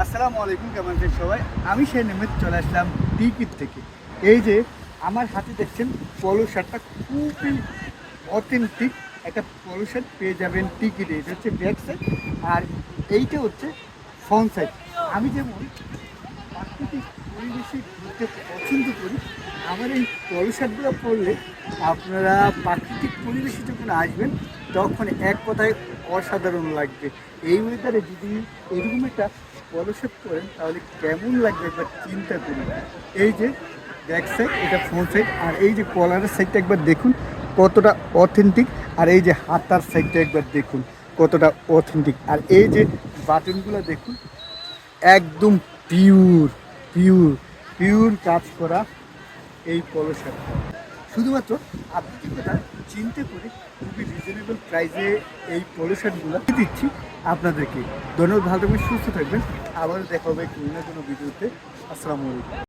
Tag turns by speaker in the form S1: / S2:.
S1: আসসালামু আলাইকুম, কেমন আছেন সবাই? আমি সেই নেমে চলে আসলাম টিকিট থেকে। এই যে আমার হাতে দেখছেন পলো শার্টটা খুবই অথেন্টিক একটা পলো শার্ট পেয়ে যাবেন টিকিটে। এটা হচ্ছে ব্যাক সাইড আর এইটা হচ্ছে ফ্রন্ট সাইড। আমি যেমন প্রাকৃতিক পরিবেশে ঘুরতে পছন্দ করি, আমার এই পলো শার্টগুলো পরলে আপনারা প্রাকৃতিক পরিবেশে যখন আসবেন তখন এক কথায় অসাধারণ লাগবে। এই ওয়েদারে যদি এরকম একটা পলো শার্ট পরেন তাহলে কেমন লাগবে একবার চিন্তা করুন। এই যে ব্যাক সাইড, এটা ফ্রন্ট সাইড, আর এই যে কলারের সাইডটা একবার দেখুন কতটা অথেন্টিক, আর এই যে হাতার সাইডটা একবার দেখুন কতটা অথেন্টিক, আর এই যে বাটনগুলো দেখুন একদম পিওর পিওর পিওর কাজ করা এই পলো শার্টটা। শুধুমাত্র আপনি কি কথা চিন্তা করে খুবই রিজনেবল প্রাইসে এই পলো শার্টগুলো দিচ্ছি আপনাদেরকে। ধন্যবাদ, ভালো থাকবেন, সুস্থ থাকবেন। আবারও দেখা হবে কোনো না কোনো ভিডিওতে। আসসালামু আলাইকুম।